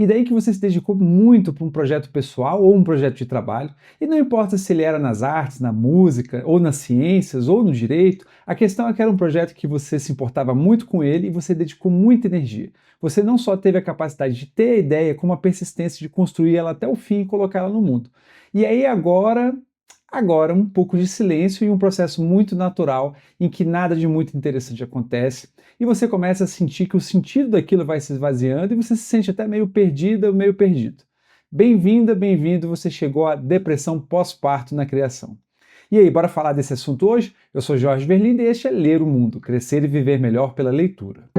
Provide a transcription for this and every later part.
E daí que você se dedicou muito para um projeto pessoal ou um projeto de trabalho, e não importa se ele era nas artes, na música, ou nas ciências, ou no direito, a questão é que era um projeto que você se importava muito com ele e você dedicou muita energia. Você não só teve a capacidade de ter a ideia, como a persistência de construir ela até o fim e colocá-la no mundo. E aí agora um pouco de silêncio e um processo muito natural em que nada de muito interessante acontece e você começa a sentir que o sentido daquilo vai se esvaziando e você se sente até meio perdida, meio perdido. Bem-vinda, bem-vindo, você chegou à depressão pós-parto na criação. E aí, bora falar desse assunto hoje? Eu sou Jorge Verlindo e este é Ler o Mundo, Crescer e Viver Melhor pela Leitura.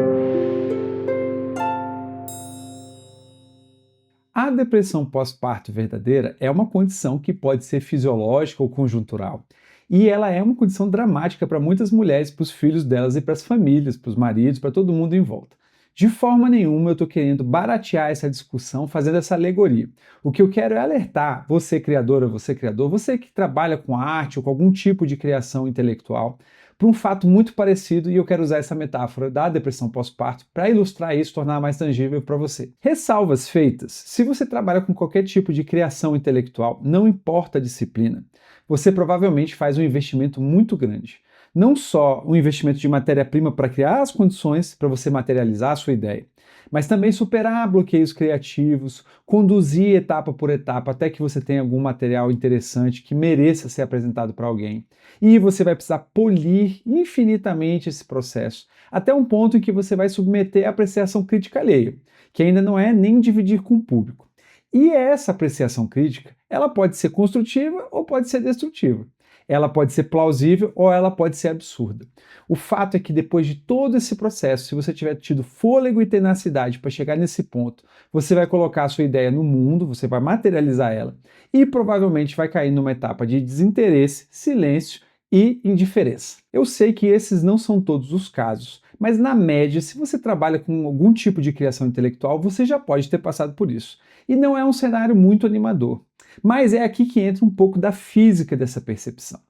A depressão pós-parto verdadeira é uma condição que pode ser fisiológica ou conjuntural. E ela é uma condição dramática para muitas mulheres, para os filhos delas e para as famílias, para os maridos, para todo mundo em volta. De forma nenhuma eu estou querendo baratear essa discussão fazendo essa alegoria. O que eu quero é alertar você, criadora, você, criador, você que trabalha com arte ou com algum tipo de criação intelectual, para um fato muito parecido, e eu quero usar essa metáfora da depressão pós-parto para ilustrar isso, tornar mais tangível para você. Ressalvas feitas: se você trabalha com qualquer tipo de criação intelectual, não importa a disciplina, você provavelmente faz um investimento muito grande. Não só um investimento de matéria-prima para criar as condições para você materializar a sua ideia, mas também superar bloqueios criativos, conduzir etapa por etapa até que você tenha algum material interessante que mereça ser apresentado para alguém. E você vai precisar polir infinitamente esse processo, até um ponto em que você vai submeter a apreciação crítica alheia, que ainda não é nem dividir com o público. E essa apreciação crítica, ela pode ser construtiva ou pode ser destrutiva. Ela pode ser plausível ou ela pode ser absurda. O fato é que depois de todo esse processo, se você tiver tido fôlego e tenacidade para chegar nesse ponto, você vai colocar a sua ideia no mundo, você vai materializar ela e provavelmente vai cair numa etapa de desinteresse, silêncio e indiferença. Eu sei que esses não são todos os casos, mas na média, se você trabalha com algum tipo de criação intelectual, você já pode ter passado por isso. E não é um cenário muito animador. Mas é aqui que entra um pouco da física dessa percepção.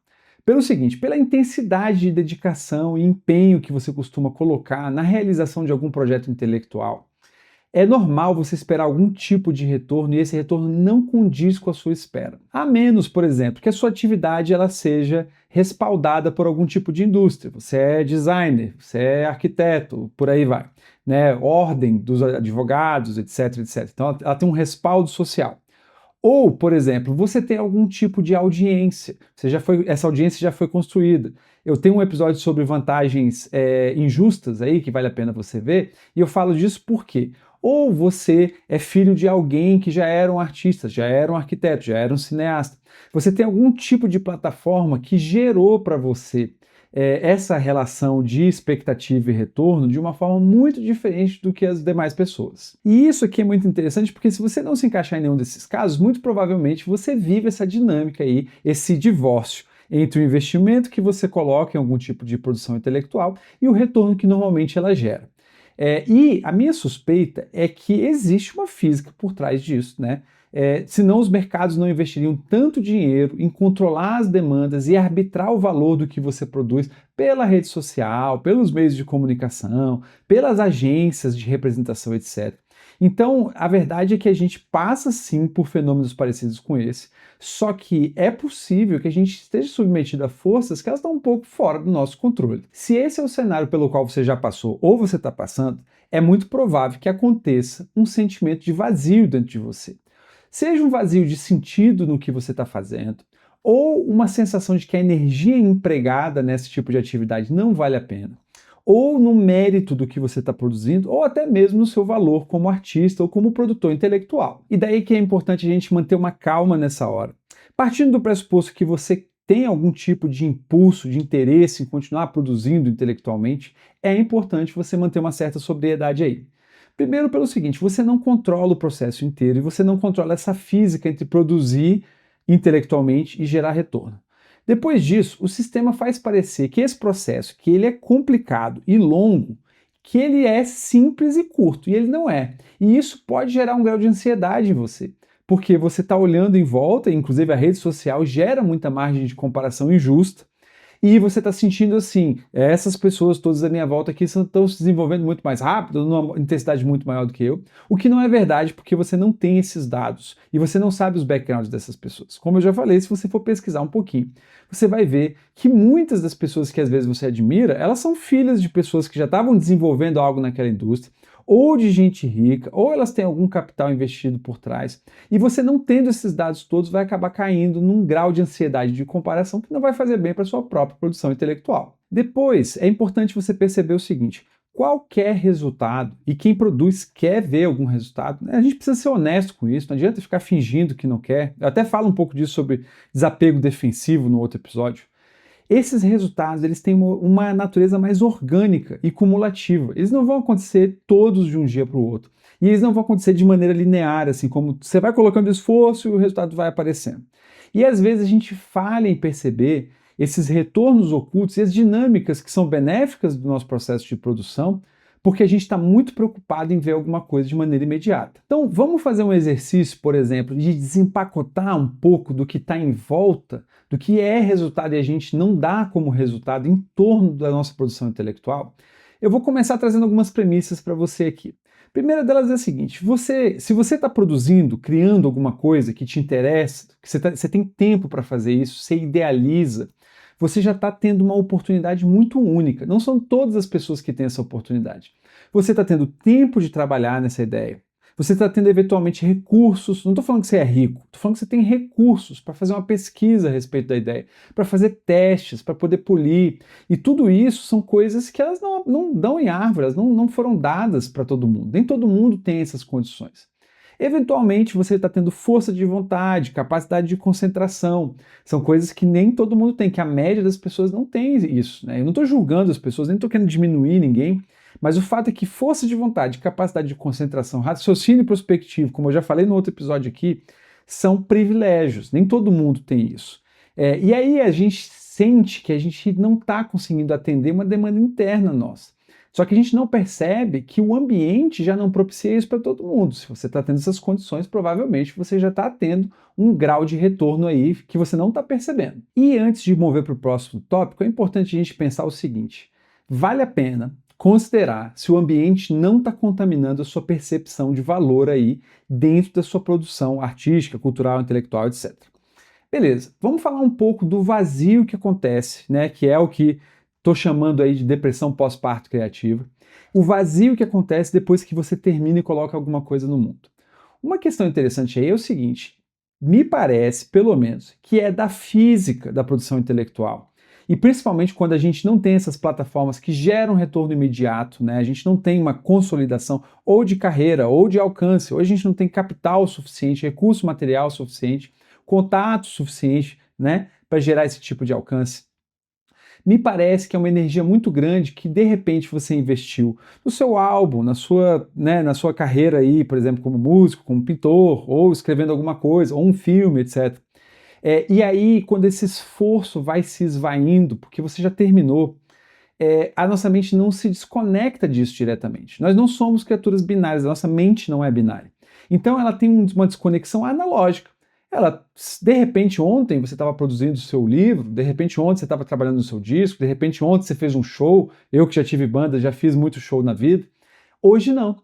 Pelo seguinte, pela intensidade de dedicação e empenho que você costuma colocar na realização de algum projeto intelectual, é normal você esperar algum tipo de retorno e esse retorno não condiz com a sua espera. A menos, por exemplo, que a sua atividade ela seja respaldada por algum tipo de indústria. Você é designer, você é arquiteto, por aí vai, né? Ordem dos advogados, etc, etc. Então ela tem um respaldo social. Ou, por exemplo, você tem algum tipo de audiência, essa audiência já foi construída. Eu tenho um episódio sobre vantagens injustas aí, que vale a pena você ver, e eu falo disso por quê? Ou você é filho de alguém que já era um artista, já era um arquiteto, já era um cineasta. Você tem algum tipo de plataforma que gerou para você essa relação de expectativa e retorno de uma forma muito diferente do que as demais pessoas. E isso aqui é muito interessante porque se você não se encaixar em nenhum desses casos, muito provavelmente você vive essa dinâmica aí, esse divórcio entre o investimento que você coloca em algum tipo de produção intelectual e o retorno que normalmente ela gera. E a minha suspeita é que existe uma física por trás disso, né? Senão os mercados não investiriam tanto dinheiro em controlar as demandas e arbitrar o valor do que você produz pela rede social, pelos meios de comunicação, pelas agências de representação, etc. Então, a verdade é que a gente passa sim por fenômenos parecidos com esse, só que é possível que a gente esteja submetido a forças que elas estão um pouco fora do nosso controle. Se esse é o cenário pelo qual você já passou ou você está passando, é muito provável que aconteça um sentimento de vazio dentro de você. Seja um vazio de sentido no que você está fazendo, ou uma sensação de que a energia empregada nesse tipo de atividade não vale a pena, ou no mérito do que você está produzindo, ou até mesmo no seu valor como artista ou como produtor intelectual. E daí que é importante a gente manter uma calma nessa hora. Partindo do pressuposto que você tem algum tipo de impulso, de interesse em continuar produzindo intelectualmente, é importante você manter uma certa sobriedade aí. Primeiro pelo seguinte, você não controla o processo inteiro e você não controla essa física entre produzir intelectualmente e gerar retorno. Depois disso, o sistema faz parecer que esse processo, que ele é complicado e longo, que ele é simples e curto, e ele não é. E isso pode gerar um grau de ansiedade em você, porque você está olhando em volta, inclusive a rede social gera muita margem de comparação injusta, e você está sentindo assim, essas pessoas todas à minha volta aqui estão se desenvolvendo muito mais rápido, numa intensidade muito maior do que eu, o que não é verdade porque você não tem esses dados e você não sabe os backgrounds dessas pessoas. Como eu já falei, se você for pesquisar um pouquinho, você vai ver que muitas das pessoas que às vezes você admira, elas são filhas de pessoas que já estavam desenvolvendo algo naquela indústria, ou de gente rica, ou elas têm algum capital investido por trás. E você não tendo esses dados todos vai acabar caindo num grau de ansiedade de comparação que não vai fazer bem para a sua própria produção intelectual. Depois, é importante você perceber o seguinte: qualquer resultado, e quem produz quer ver algum resultado, né? A gente precisa ser honesto com isso, não adianta ficar fingindo que não quer. Eu até falo um pouco disso sobre desapego defensivo no outro episódio. Esses resultados eles têm uma natureza mais orgânica e cumulativa. Eles não vão acontecer todos de um dia para o outro. E eles não vão acontecer de maneira linear, assim como você vai colocando esforço e o resultado vai aparecendo. E às vezes a gente falha em perceber esses retornos ocultos e as dinâmicas que são benéficas do nosso processo de produção, porque a gente está muito preocupado em ver alguma coisa de maneira imediata. Então vamos fazer um exercício, por exemplo, de desempacotar um pouco do que está em volta, do que é resultado e a gente não dá como resultado em torno da nossa produção intelectual. Eu vou começar trazendo algumas premissas para você aqui. A primeira delas é a seguinte: se você está produzindo, criando alguma coisa que te interessa, que você tem tempo para fazer isso, você idealiza, você já está tendo uma oportunidade muito única. Não são todas as pessoas que têm essa oportunidade. Você está tendo tempo de trabalhar nessa ideia. Você está tendo eventualmente recursos. Não estou falando que você é rico, estou falando que você tem recursos para fazer uma pesquisa a respeito da ideia, para fazer testes, para poder polir. E tudo isso são coisas que elas não dão em árvore, elas não foram dadas para todo mundo. Nem todo mundo tem essas condições. Eventualmente você está tendo força de vontade, capacidade de concentração. São coisas que nem todo mundo tem, que a média das pessoas não tem isso, né? Eu não estou julgando as pessoas, nem estou querendo diminuir ninguém, mas o fato é que força de vontade, capacidade de concentração, raciocínio prospectivo, como eu já falei no outro episódio aqui, são privilégios. Nem todo mundo tem isso. E aí a gente sente que a gente não está conseguindo atender uma demanda interna nossa. Só que a gente não percebe que o ambiente já não propicia isso para todo mundo. Se você está tendo essas condições, provavelmente você já está tendo um grau de retorno aí que você não está percebendo. E antes de mover para o próximo tópico, é importante a gente pensar o seguinte: vale a pena considerar se o ambiente não está contaminando a sua percepção de valor aí dentro da sua produção artística, cultural, intelectual, etc. Beleza, vamos falar um pouco do vazio que acontece, né? Que é o que estou chamando aí de depressão pós-parto criativa. O vazio que acontece depois que você termina e coloca alguma coisa no mundo. Uma questão interessante aí é o seguinte: me parece, pelo menos, que é da física da produção intelectual. E principalmente quando a gente não tem essas plataformas que geram retorno imediato, né? A gente não tem uma consolidação ou de carreira ou de alcance, ou a gente não tem capital suficiente, recurso material suficiente, contato suficiente, né, para gerar esse tipo de alcance. Me parece que é uma energia muito grande que de repente você investiu no seu álbum, na sua carreira aí, por exemplo, como músico, como pintor, ou escrevendo alguma coisa, ou um filme, etc. E aí, quando esse esforço vai se esvaindo, porque você já terminou, a nossa mente não se desconecta disso diretamente. Nós não somos criaturas binárias, a nossa mente não é binária. Então ela tem uma desconexão analógica. De repente, ontem você estava produzindo o seu livro, de repente ontem você estava trabalhando no seu disco, de repente ontem você fez um show, eu que já tive banda, já fiz muito show na vida. Hoje não.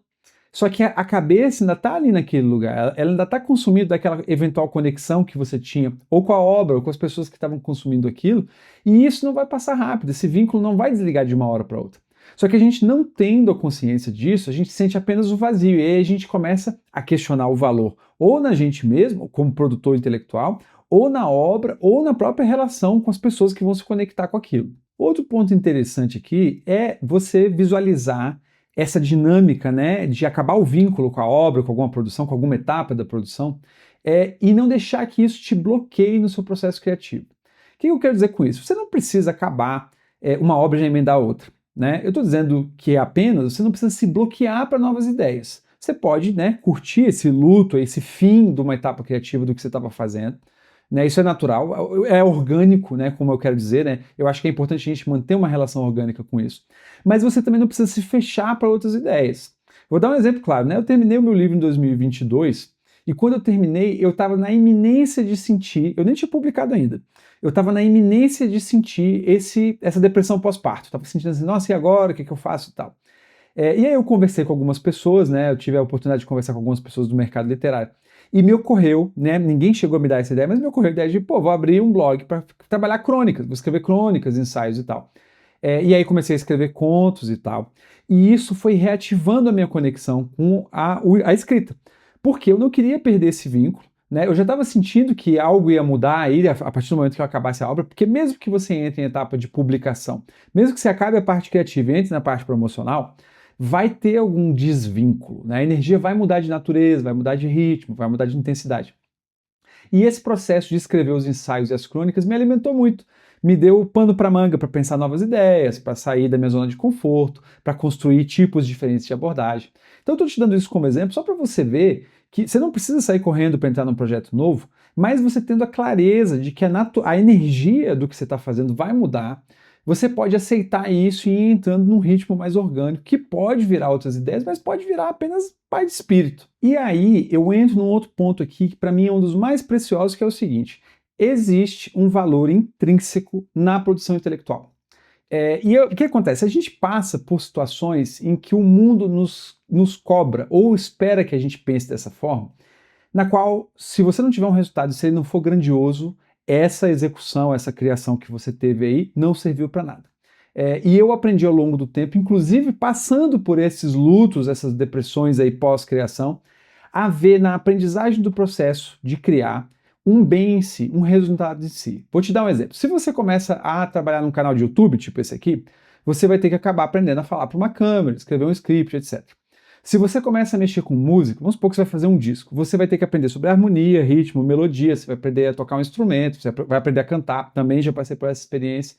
Só que a cabeça ainda está ali naquele lugar, ela ainda está consumindo daquela eventual conexão que você tinha, ou com a obra, ou com as pessoas que estavam consumindo aquilo, e isso não vai passar rápido, esse vínculo não vai desligar de uma hora para outra. Só que a gente não tendo a consciência disso, a gente sente apenas o vazio, e aí a gente começa a questionar o valor, ou na gente mesmo, como produtor intelectual, ou na obra, ou na própria relação com as pessoas que vão se conectar com aquilo. Outro ponto interessante aqui é você visualizar essa dinâmica, né, de acabar o vínculo com a obra, com alguma produção, com alguma etapa da produção, e não deixar que isso te bloqueie no seu processo criativo. O que eu quero dizer com isso? Você não precisa acabar uma obra e já emendar a outra. Né? Eu estou dizendo que apenas você não precisa se bloquear para novas ideias. Você pode, né, curtir esse luto, esse fim de uma etapa criativa do que você estava fazendo. Né? Isso é natural, é orgânico, né, como eu quero dizer. Né? Eu acho que é importante a gente manter uma relação orgânica com isso. Mas você também não precisa se fechar para outras ideias. Vou dar um exemplo claro. Né? Eu terminei o meu livro em 2022 E quando eu terminei, eu estava na iminência de sentir, eu nem tinha publicado ainda, eu estava na iminência de sentir essa depressão pós-parto. Estava sentindo assim, nossa, e agora? O que eu faço e tal? E aí eu conversei com algumas pessoas, né? Eu tive a oportunidade de conversar com algumas pessoas do mercado literário. E me ocorreu, né? Ninguém chegou a me dar essa ideia, mas me ocorreu a ideia de, pô, vou abrir um blog para trabalhar crônicas, vou escrever crônicas, ensaios e tal. E aí comecei a escrever contos e tal. E isso foi reativando a minha conexão com a escrita. Porque eu não queria perder esse vínculo, né? Eu já estava sentindo que algo ia mudar aí a partir do momento que eu acabasse a obra, porque mesmo que você entre em etapa de publicação, mesmo que você acabe a parte criativa e entre na parte promocional, vai ter algum desvínculo, né? A energia vai mudar de natureza, vai mudar de ritmo, vai mudar de intensidade. E esse processo de escrever os ensaios e as crônicas me alimentou muito. Me deu pano para manga para pensar novas ideias, para sair da minha zona de conforto, para construir tipos diferentes de abordagem. Então eu estou te dando isso como exemplo só para você ver que você não precisa sair correndo para entrar num projeto novo, mas você tendo a clareza de que a energia do que você está fazendo vai mudar, você pode aceitar isso e ir entrando num ritmo mais orgânico, que pode virar outras ideias, mas pode virar apenas paz de espírito. E aí eu entro num outro ponto aqui, que para mim é um dos mais preciosos, que é o seguinte: existe um valor intrínseco na produção intelectual. O que acontece? A gente passa por situações em que o mundo nos cobra, ou espera que a gente pense dessa forma, na qual, se você não tiver um resultado, se ele não for grandioso, essa execução, essa criação que você teve aí não serviu para nada. E eu aprendi ao longo do tempo, inclusive passando por esses lutos, essas depressões aí pós-criação, a ver na aprendizagem do processo de criar um bem em si, um resultado em si. Vou te dar um exemplo. Se você começa a trabalhar num canal de YouTube, tipo esse aqui, você vai ter que acabar aprendendo a falar para uma câmera, escrever um script, etc. Se você começa a mexer com música, vamos supor que você vai fazer um disco, você vai ter que aprender sobre harmonia, ritmo, melodia, você vai aprender a tocar um instrumento, você vai aprender a cantar, também já passei por essa experiência,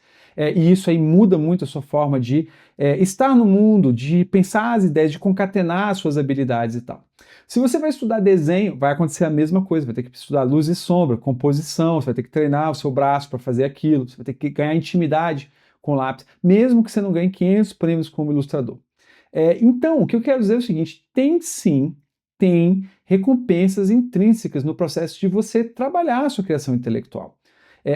e isso aí muda muito a sua forma de estar no mundo, de pensar as ideias, de concatenar as suas habilidades e tal. Se você vai estudar desenho, vai acontecer a mesma coisa, vai ter que estudar luz e sombra, composição, você vai ter que treinar o seu braço para fazer aquilo, você vai ter que ganhar intimidade com o lápis, mesmo que você não ganhe 500 prêmios como ilustrador. Então, o que eu quero dizer é o seguinte: tem recompensas intrínsecas no processo de você trabalhar a sua criação intelectual.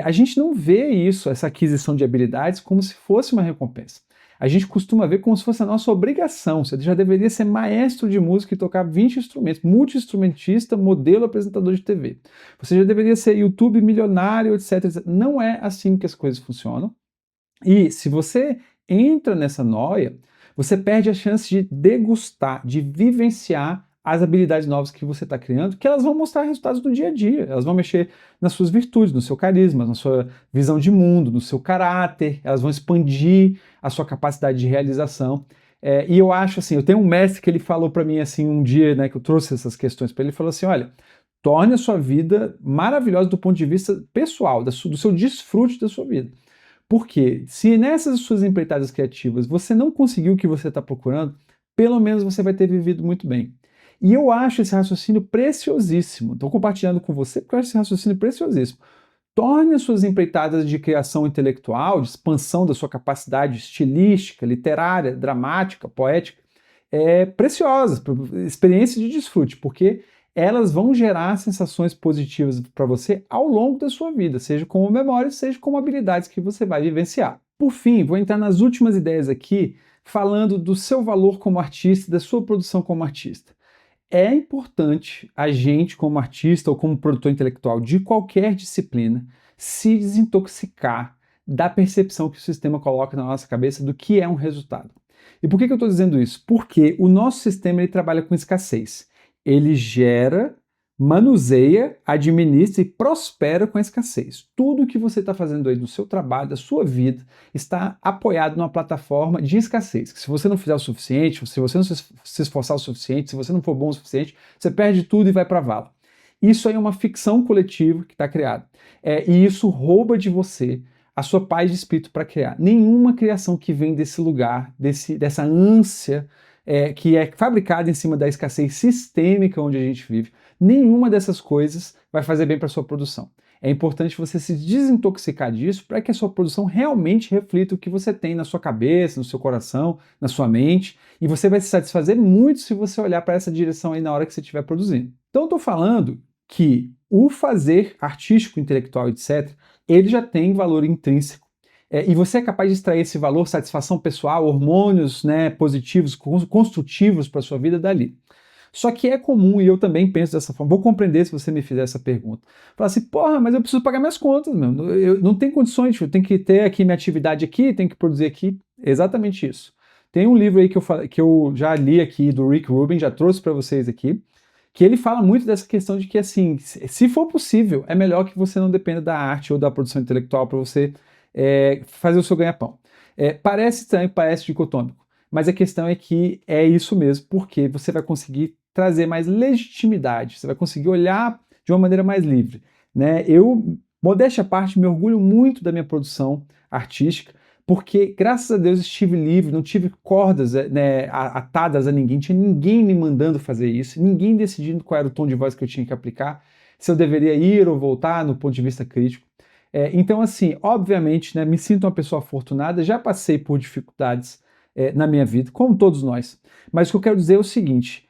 A gente não vê isso, essa aquisição de habilidades, como se fosse uma recompensa. A gente costuma ver como se fosse a nossa obrigação. Você já deveria ser maestro de música e tocar 20 instrumentos, multi-instrumentista, modelo apresentador de TV. Você já deveria ser YouTube milionário, etc, etc. Não é assim que as coisas funcionam. E se você entra nessa noia, você perde a chance de degustar, de vivenciar as habilidades novas que você está criando, que elas vão mostrar resultados do dia a dia, elas vão mexer nas suas virtudes, no seu carisma, na sua visão de mundo, no seu caráter, elas vão expandir a sua capacidade de realização. E eu acho assim, eu tenho um mestre que ele falou para mim assim um dia, né, que eu trouxe essas questões para ele, ele falou assim, olha, torne a sua vida maravilhosa do ponto de vista pessoal, do seu desfrute da sua vida. Porque se nessas suas empreitadas criativas você não conseguiu o que você está procurando, pelo menos você vai ter vivido muito bem. E eu acho esse raciocínio preciosíssimo. Estou compartilhando com você porque eu acho esse raciocínio preciosíssimo. Torne as suas empreitadas de criação intelectual, de expansão da sua capacidade estilística, literária, dramática, poética, preciosas, experiências de desfrute, porque elas vão gerar sensações positivas para você ao longo da sua vida, seja como memórias, seja como habilidades que você vai vivenciar. Por fim, vou entrar nas últimas ideias aqui, falando do seu valor como artista, da sua produção como artista. É importante a gente, como artista ou como produtor intelectual de qualquer disciplina, se desintoxicar da percepção que o sistema coloca na nossa cabeça do que é um resultado. E por que eu estou dizendo isso? Porque o nosso sistema ele trabalha com escassez. Ele gera, manuseia, administra e prospera com a escassez. Tudo que você está fazendo aí no seu trabalho, da sua vida, está apoiado numa plataforma de escassez. Que se você não fizer o suficiente, se você não se esforçar o suficiente, se você não for bom o suficiente, você perde tudo e vai para a vala. Isso aí é uma ficção coletiva que está criada. E isso rouba de você a sua paz de espírito para criar. Nenhuma criação que vem desse lugar, dessa ânsia que é fabricada em cima da escassez sistêmica onde a gente vive, nenhuma dessas coisas vai fazer bem para a sua produção. É importante você se desintoxicar disso para que a sua produção realmente reflita o que você tem na sua cabeça, no seu coração, na sua mente, e você vai se satisfazer muito se você olhar para essa direção aí na hora que você estiver produzindo. Então, eu estou falando que o fazer artístico, intelectual, etc., ele já tem valor intrínseco. E você é capaz de extrair esse valor, satisfação pessoal, hormônios, né, positivos, construtivos para a sua vida dali. Só que é comum, e eu também penso dessa forma, vou compreender se você me fizer essa pergunta. Falar assim, porra, mas eu preciso pagar minhas contas, meu. Eu não tenho condições, eu tenho que ter aqui minha atividade aqui, tenho que produzir aqui. Exatamente isso. Tem um livro aí que eu já li aqui, do Rick Rubin, já trouxe para vocês aqui, que ele fala muito dessa questão de que, assim, se for possível, é melhor que você não dependa da arte ou da produção intelectual para você fazer o seu ganha-pão. Parece estranho, parece dicotômico, mas a questão é que é isso mesmo, porque você vai conseguir trazer mais legitimidade, você vai conseguir olhar de uma maneira mais livre, né? Eu, modéstia à parte, me orgulho muito da minha produção artística, porque graças a Deus estive livre, não tive cordas, né, atadas a ninguém, tinha ninguém me mandando fazer isso, ninguém decidindo qual era o tom de voz que eu tinha que aplicar, se eu deveria ir ou voltar no ponto de vista crítico. Então, assim, obviamente, né, me sinto uma pessoa afortunada, já passei por dificuldades na minha vida, como todos nós. Mas o que eu quero dizer é o seguinte: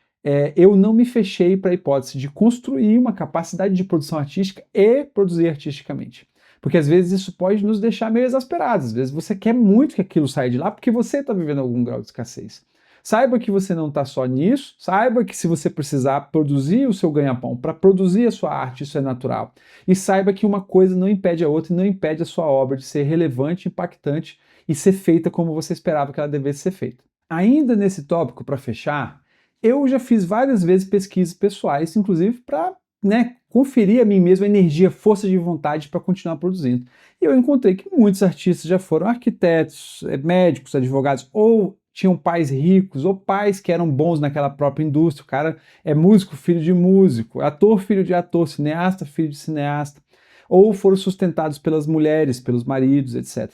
eu não me fechei para a hipótese de construir uma capacidade de produção artística e produzir artisticamente. Porque às vezes isso pode nos deixar meio exasperados. Às vezes você quer muito que aquilo saia de lá porque você está vivendo algum grau de escassez. Saiba que você não está só nisso, saiba que se você precisar produzir o seu ganha-pão para produzir a sua arte, isso é natural. E saiba que uma coisa não impede a outra e não impede a sua obra de ser relevante, impactante e ser feita como você esperava que ela devesse ser feita. Ainda nesse tópico, para fechar, eu já fiz várias vezes pesquisas pessoais, inclusive para, né, conferir a mim mesmo a energia, força de vontade para continuar produzindo. E eu encontrei que muitos artistas já foram arquitetos, médicos, advogados, ou tinham pais ricos, ou pais que eram bons naquela própria indústria. O cara é músico, filho de músico, ator, filho de ator, cineasta, filho de cineasta, ou foram sustentados pelas mulheres, pelos maridos, etc.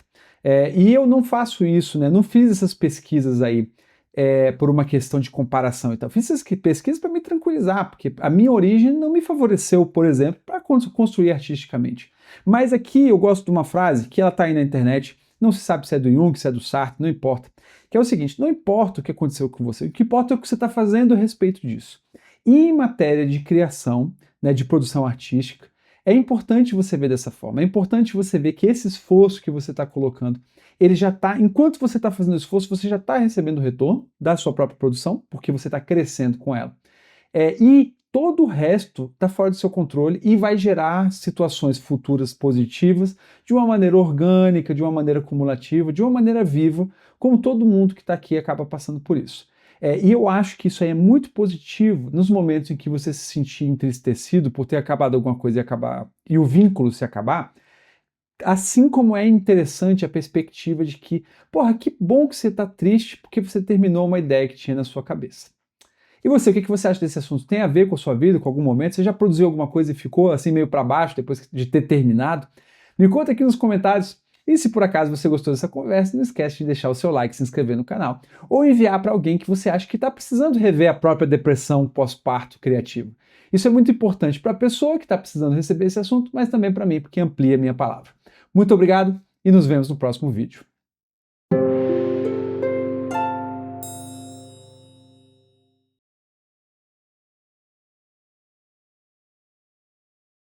E eu não faço isso, né? Não fiz essas pesquisas aí por uma questão de comparação e tal. Fiz essas pesquisas para me tranquilizar, porque a minha origem não me favoreceu, por exemplo, para construir artisticamente. Mas aqui eu gosto de uma frase que ela está aí na internet, não se sabe se é do Jung, se é do Sartre, não importa. Que é o seguinte: não importa o que aconteceu com você, o que importa é o que você está fazendo a respeito disso. E em matéria de criação, né, de produção artística, é importante você ver dessa forma. É importante você ver que esse esforço que você está colocando, ele já está, enquanto você está fazendo esforço, você já está recebendo o retorno da sua própria produção, porque você está crescendo com ela. E todo o resto está fora do seu controle e vai gerar situações futuras positivas de uma maneira orgânica, de uma maneira cumulativa, de uma maneira viva, como todo mundo que está aqui acaba passando por isso. E eu acho que isso aí é muito positivo nos momentos em que você se sentir entristecido por ter acabado alguma coisa e o vínculo se acabar. Assim como é interessante a perspectiva de que, porra, que bom que você está triste porque você terminou uma ideia que tinha na sua cabeça. E você, o que você acha desse assunto? Tem a ver com a sua vida, com algum momento? Você já produziu alguma coisa e ficou assim meio para baixo depois de ter terminado? Me conta aqui nos comentários. E se por acaso você gostou dessa conversa, não esquece de deixar o seu like, se inscrever no canal ou enviar para alguém que você acha que está precisando rever a própria depressão pós-parto criativo. Isso é muito importante para a pessoa que está precisando receber esse assunto, mas também para mim, porque amplia a minha palavra. Muito obrigado e nos vemos no próximo vídeo.